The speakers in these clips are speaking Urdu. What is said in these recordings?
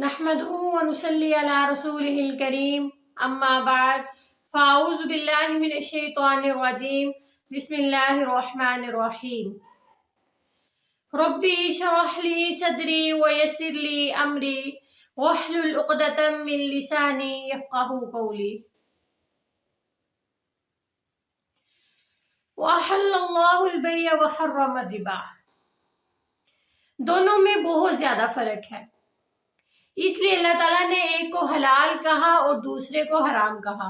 نحمده ونصلي على رسوله الكريم اما بعد فاعوذ باللہ من الشیطان الرجیم بسم اللہ الرحمن الرحیم ربی اشرح لی صدری ویسر لی امری واحلل عقدۃ من لسانی یفقہوا قولی وأحل اللہ البیع وحرم الربا۔ دونوں میں بہت زیادہ فرق ہے، اس لیے اللہ تعالیٰ نے ایک کو حلال کہا اور دوسرے کو حرام کہا۔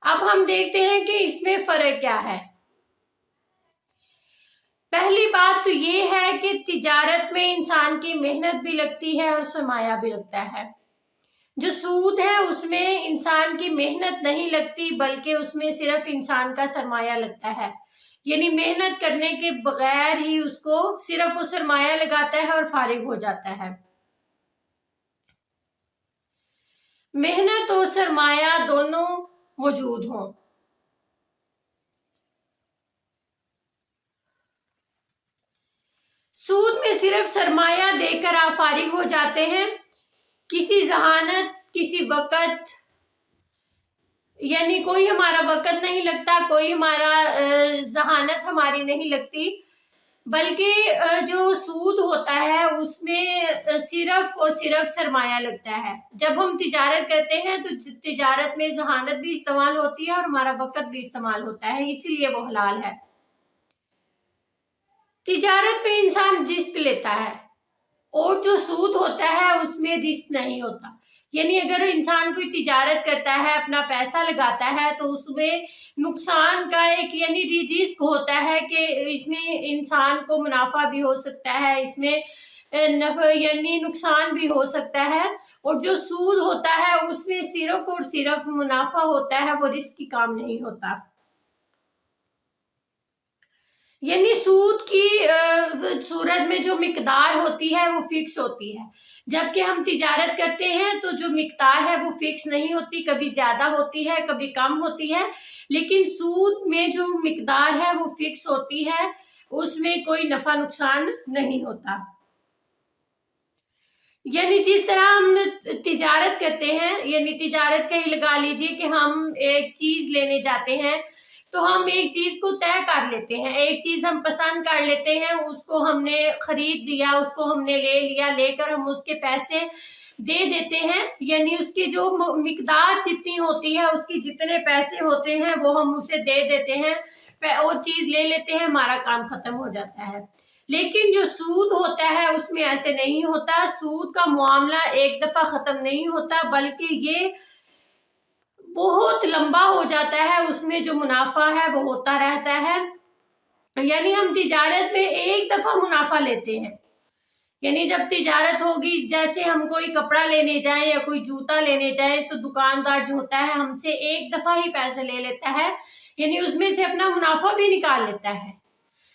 اب ہم دیکھتے ہیں کہ اس میں فرق کیا ہے۔ پہلی بات تو یہ ہے کہ تجارت میں انسان کی محنت بھی لگتی ہے اور سرمایہ بھی لگتا ہے۔ جو سود ہے اس میں انسان کی محنت نہیں لگتی بلکہ اس میں صرف انسان کا سرمایہ لگتا ہے، یعنی محنت کرنے کے بغیر ہی اس کو صرف وہ سرمایہ لگاتا ہے اور فارغ ہو جاتا ہے۔ محنت اور سرمایہ دونوں موجود ہوں۔ سود میں صرف سرمایہ دے کر آپ فارغ ہو جاتے ہیں، کسی ذہانت کسی وقت، یعنی کوئی ہمارا وقت نہیں لگتا، کوئی ہمارا ذہانت ہماری نہیں لگتی، بلکہ جو سود ہوتا ہے اس میں صرف اور صرف سرمایہ لگتا ہے۔ جب ہم تجارت کرتے ہیں تو تجارت میں ذہانت بھی استعمال ہوتی ہے اور ہمارا وقت بھی استعمال ہوتا ہے، اسی لیے وہ حلال ہے۔ تجارت میں انسان رسک لیتا ہے اور جو سود ہوتا ہے اس میں رسک نہیں ہوتا، یعنی اگر انسان کوئی تجارت کرتا ہے اپنا پیسہ لگاتا ہے تو اس میں نقصان کا ایک یعنی رسک ہوتا ہے کہ اس میں انسان کو منافع بھی ہو سکتا ہے، اس میں یعنی نقصان بھی ہو سکتا ہے، اور جو سود ہوتا ہے اس میں صرف اور صرف منافع ہوتا ہے، وہ رسک کی کام نہیں ہوتا۔ یعنی سود کی صورت میں جو مقدار ہوتی ہے وہ فکس ہوتی ہے، جبکہ ہم تجارت کرتے ہیں تو جو مقدار ہے وہ فکس نہیں ہوتی، کبھی زیادہ ہوتی ہے کبھی کم ہوتی ہے، لیکن سود میں جو مقدار ہے وہ فکس ہوتی ہے، اس میں کوئی نفع نقصان نہیں ہوتا۔ یعنی جس طرح ہم تجارت کرتے ہیں، یعنی تجارت کا ہی لگا لیجئے کہ ہم ایک چیز لینے جاتے ہیں تو ہم ایک چیز کو طے کر لیتے ہیں، ایک چیز ہم پسند کر لیتے ہیں، اس کو ہم نے خرید لیا، اس کو ہم نے لے لیا، لے کر ہم اس کے پیسے دے دیتے ہیں، یعنی اس کی جو مقدار جتنی ہوتی ہے، اس کی جتنے پیسے ہوتے ہیں وہ ہم اسے دے دیتے ہیں اور چیز لے لیتے ہیں، ہمارا کام ختم ہو جاتا ہے۔ لیکن جو سود ہوتا ہے اس میں ایسے نہیں ہوتا، سود کا معاملہ ایک دفعہ ختم نہیں ہوتا بلکہ یہ بہت لمبا ہو جاتا ہے، اس میں جو منافع ہے وہ ہوتا رہتا ہے۔ یعنی ہم تجارت میں ایک دفعہ منافع لیتے ہیں، یعنی جب تجارت ہوگی، جیسے ہم کوئی کپڑا لینے جائیں یا کوئی جوتا لینے جائیں تو دکاندار جو ہوتا ہے ہم سے ایک دفعہ ہی پیسے لے لیتا ہے، یعنی اس میں سے اپنا منافع بھی نکال لیتا ہے،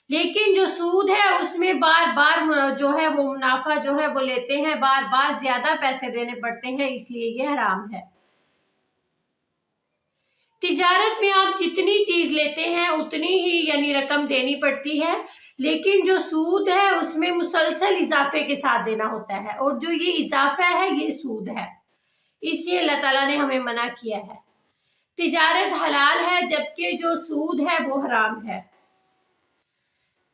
لیکن جو سود ہے اس میں بار بار جو ہے وہ منافع جو ہے وہ لیتے ہیں، بار بار زیادہ پیسے دینے پڑتے ہیں، اس لیے یہ حرام ہے۔ تجارت میں آپ جتنی چیز لیتے ہیں اتنی ہی یعنی رقم دینی پڑتی ہے، لیکن جو سود ہے اس میں مسلسل اضافے کے ساتھ دینا ہوتا ہے، اور جو یہ اضافہ ہے یہ سود ہے، اس لیے اللہ تعالیٰ نے ہمیں منع کیا ہے۔ تجارت حلال ہے جبکہ جو سود ہے وہ حرام ہے۔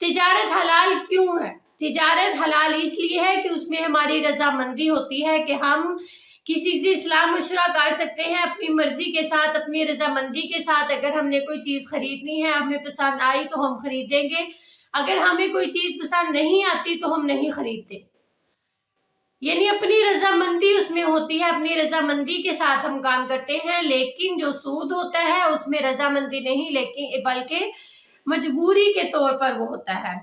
تجارت حلال کیوں ہے؟ تجارت حلال اس لیے ہے کہ اس میں ہماری رضامندی ہوتی ہے کہ ہم کسی سے صلاح مشورہ کر سکتے ہیں اپنی مرضی کے ساتھ، اپنی رضامندی کے ساتھ، اگر ہم نے کوئی چیز خریدنی ہے، ہمیں پسند آئی تو ہم خریدیں گے، اگر ہمیں کوئی چیز پسند نہیں آتی تو ہم نہیں خریدتے، یعنی اپنی رضامندی اس میں ہوتی ہے، اپنی رضامندی کے ساتھ ہم کام کرتے ہیں۔ لیکن جو سود ہوتا ہے اس میں رضامندی نہیں لیکن بلکہ مجبوری کے طور پر وہ ہوتا ہے۔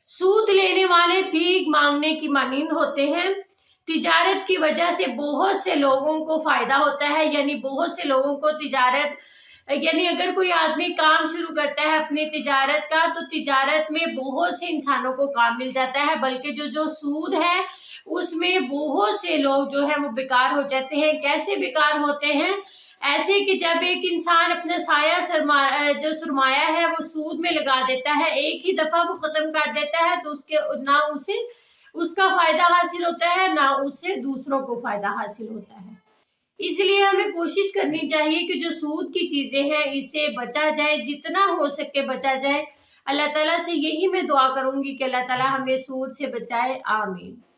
سود لینے والے بھیک مانگنے کی مانند ہوتے ہیں۔ تجارت کی وجہ سے بہت سے لوگوں کو فائدہ ہوتا ہے، یعنی بہت سے لوگوں کو تجارت، یعنی اگر کوئی آدمی کام شروع کرتا ہے اپنی تجارت کا تو تجارت میں بہت سے انسانوں کو کام مل جاتا ہے، بلکہ جو سود ہے اس میں بہت سے لوگ جو ہے وہ بیکار ہو جاتے ہیں۔ کیسے بیکار ہوتے ہیں؟ ایسے کہ جب ایک انسان اپنا جو سرمایہ ہے وہ سود میں لگا دیتا ہے، ایک ہی دفعہ وہ ختم کر دیتا ہے تو نہ اسے اس کا فائدہ حاصل ہوتا ہے نہ اس سے دوسروں کو فائدہ حاصل ہوتا ہے۔ اس لیے ہمیں کوشش کرنی چاہیے کہ جو سود کی چیزیں ہیں اس سے بچا جائے، جتنا ہو سکے بچا جائے۔ اللہ تعالیٰ سے یہی میں دعا کروں گی کہ اللہ تعالیٰ ہمیں سود سے بچائے، آمین۔